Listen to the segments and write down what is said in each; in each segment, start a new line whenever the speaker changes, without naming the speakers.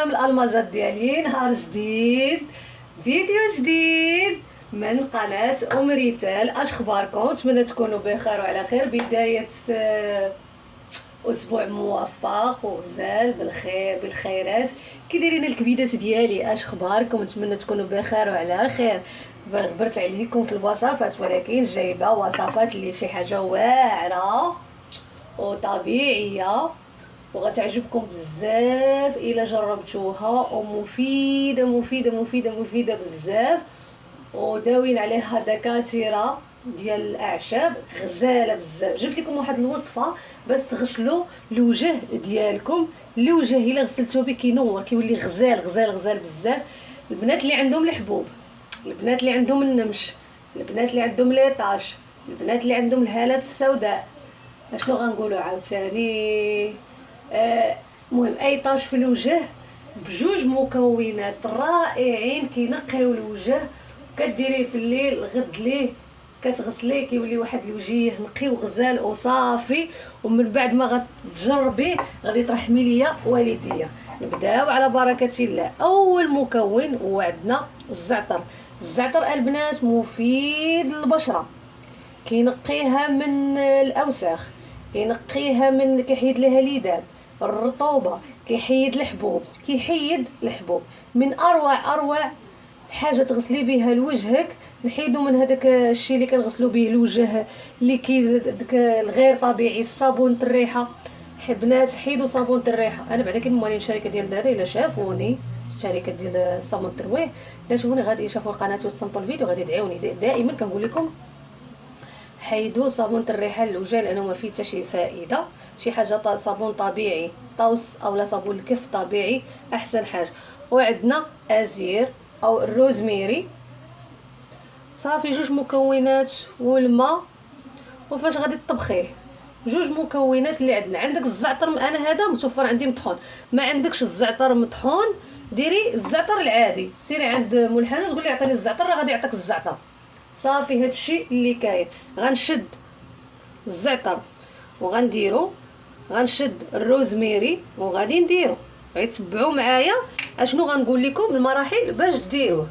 السلام الالمازات ديالي، نهار جديد، فيديو جديد من قناه ام ريتال. اش اخباركم؟ نتمنى تكونوا بخير وعلى خير. بدايه اسبوع موفق وغزال بالخير بالخيرات. كي دايرين الكبيدات ديالي؟ اش اخباركم؟ نتمنى تكونوا بخير وعلى خير. غبرت عليكم في الوصفات، ولكن جايبه وصفات اللي شي حاجه واعره وطبيعيه وغتعجبكم بزاف الا جربتوها، ومفيده مفيده مفيده مفيده بزاف، وداوين عليها دكاتره ديال الاعشاب، غزاله بزاف. جبت لكم واحد الوصفه باش تغسلوا الوجه ديالكم. الوجه الا غسلتوه به كينور، كيولي غزال غزال غزال بزاف. البنات اللي عندهم الحبوب، البنات اللي عندهم النمش، البنات اللي عندهم ليطاش، البنات اللي عندهم الهالات السوداء، اشنو غنقولوا عاوتاني، المهم اي طاش في الوجه بجوج مكونات رائعين كينقيو الوجه. كديريه في الليل، غد ليه كتغسليه كيولي واحد الوجه نقي وغزال وصافي. ومن بعد ما غتجربيه غادي ترحمي ليا والديا. نبداو على بركه الله. اول مكون هو عندنا الزعتر. الزعتر البنات مفيد للبشره، كينقيها من الاوساخ، كينقيها من، كيحيد لها ليدان، الرطوبه، كيحيد الحبوب، كيحيد الحبوب. من اروع حاجه تغسلي بها لوجهك. نحيدوا من هذاك الشيء اللي كنغسلوا به الوجه اللي كي داك الغير طبيعي، الصابون الريحه. بنات حيدوا صابون الريحه. انا بعدا كنموالين شركه ديال داري، الا شافوني شركه ديال صابون الترويح، الا شافوني غادي يشوفوا القناه وتصنتوا الفيديو غادي يدعيوني. دائما كنقول لكم حيدوا صابون الريحه للوجه، لانه ما فيه حتى شي فائده. شي حاجه صابون طبيعي، طوس اولا صابون الكف طبيعي احسن حاجه. وعندنا ازير او الروزميري، صافي جوج مكونات والماء. وفاش غادي تطبخيه جوج مكونات اللي عندنا. عندك الزعتر، انا هذا متوفر عندي مطحون. ما عندكش الزعتر مطحون ديري الزعتر العادي، سيري عند مول الحانوت قولي عطيني الزعتر، راه غادي يعطيك الزعتر. صافي هادشي اللي كاين. غنشد الزعتر وغنديرو، غنشد الروزميري وغادي نديرو. غيتبعوا معايا اشنو غنقول لكم المراحل باش ديروه.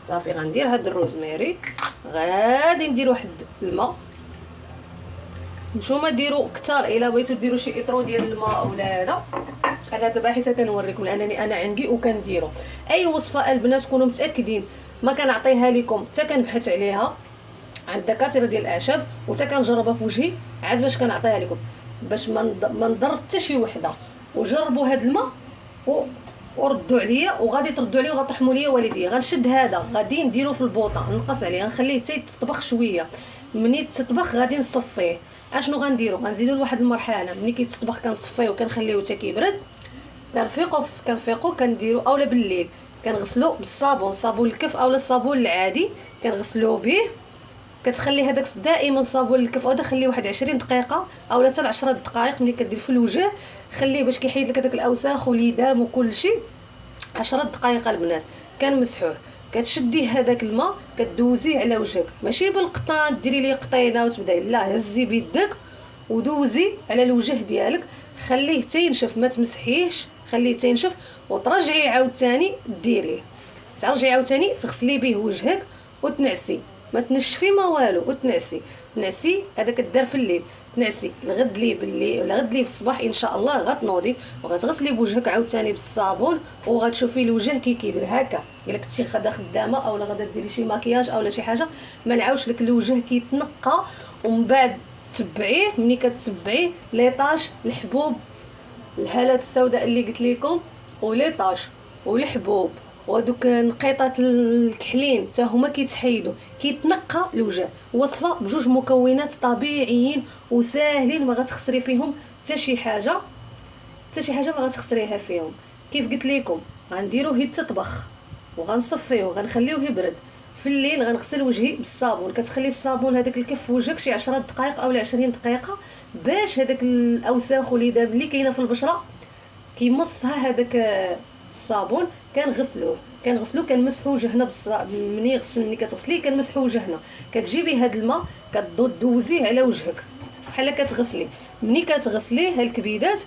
صافي غندير هاد الروزميري، غادي ندير واحد الماء. نتوما ديروا كثار الا بغيتو ديروا شي اطرو ديال الماء ولا هذا. انا دابا حيت كنوريكم لانني انا عندي وكنديرو. اي وصفه البنات كونوا متاكدين ما كنعطيها لكم حتى كنبحث عليها عند دكاتره ديال الاعشاب وحتى كنجربها في وجهي عاد باش كنعطيها لكم، باش ما نضر حتى شي وحده. وجربوا هاد الماء وردوا عليا، وغادي تردوا عليا وغترحموا ليا والديا. غنشد هذا غادي نديرو في البوطه، نقص عليه، غنخليه حتى يتطبخ شويه. ملي تطبخ غادي نصفيه. اشنو غنديرو؟ غنزيدو لواحد المرحله ملي كيتطبخ كنصفيه وكنخليوه حتى كيبرد. كنفيقو كنديرو اولا بالليل كنغسلو بالصابون، صابون الكف اولا الصابون العادي كنغسلوه به. كتخلي هذاك دائما صابون الكف او خليه واحد 20 دقيقه اولا حتى 10 دقائق. ملي كدير في الوجه خليه باش كيحيد لك هذاك الاوساخ واليدام وكل شيء. 10 دقائق البنات كنمسحوه. كتشدي هذاك الماء كدوزيه على وجهك، ماشي بالقطان ديري ليه قطينه وتبداي، لا، هزي بيدك ودوزي على الوجه ديالك. خليه حتى ينشف، ما تمسحيهش، خليه حتى ينشف وترجعي عاوتاني ديريه. ترجعي عاوتاني تغسلي به وجهك وتنعسي، ما تنشفي ما والو، وتنعسي. تنعسي هذا كدار في الليل، تنعسي الغد ليه بالليل ولا غد ليه في الصباح ان شاء الله غتنوضي وغتغسلي بوجهك عاوتاني بالصابون وغتشوفي الوجه كي كيدير هكا. الا كنتي غادا خدامه اولا غادا ديري شي مكياج اولا شي حاجه، ما نعاودش لك الوجه كيتنقى. ومن بعد تبعيه، ملي كتبعيه ليطاش الحبوب، الهالات السوداء اللي قلت لكم، وليطاش والحبوب ودوك نقيطات الكحلين حتى هما كيتحيدوا، كيتنقى الوجه. وصفه بجوج مكونات طبيعيين وساهلين، ما غتخسري فيهم حتى شي حاجه، حتى شي حاجه ما غتخسريها فيهم. كيف قلت لكم غنديروه يتطبخ وغنصفيه وغنخليوه يبرد. في الليل غنغسل وجهي بالصابون. كتخلي الصابون هذاك الكف في وجهك شي 10 دقائق او 20 دقيقه باش هذاك الاوساخ والليدام اللي كاينه في البشره كيمصها هذاك الصابون. كنغسلوه كنمسحوا وجهنا ملي كتغسليه كنمسحوا وجهنا. كتجيبي هذا الماء كدوزيه على وجهك بحال كتغسلي. ملي كتغسليه الكبيدات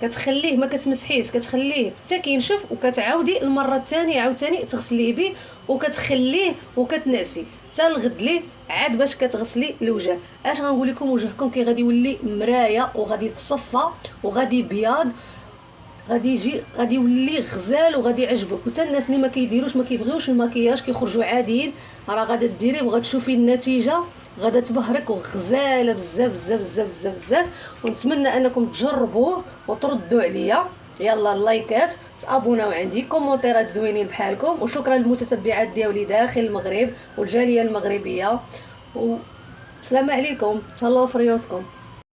كتخليه ما كتمسحيش، كتخليه حتى كينشف وكتعاودي المره الثانيه عاوتاني تغسليه به وكتخليه وكتنعسي حتى الغد ليه عاد باش كتغسلي الوجه. اش غنقول لكم، وجهكم كي غادي يولي مرايه وغادي يتصفى وغادي يبيض، غادي يولي غزال وغادي يعجبك. وتا الناس اللي ما كيديروش ما كيبغيوش المكياج كيخرجوا عاديين، راه غادا ديريه وغتشوفي النتيجه غادا تبهرك وغزاله بزاف بزاف بزاف بزاف بزاف. ونتمنى انكم تجربوه وتردوا عليا. يلا اللايكات، تابوناو عندي، كومونتيرات زوينين بحالكم، وشكرا للمتتبعات ديالي داخل المغرب والجاليه المغربيه، والسلام عليكم، تهلاو في ريوسكم.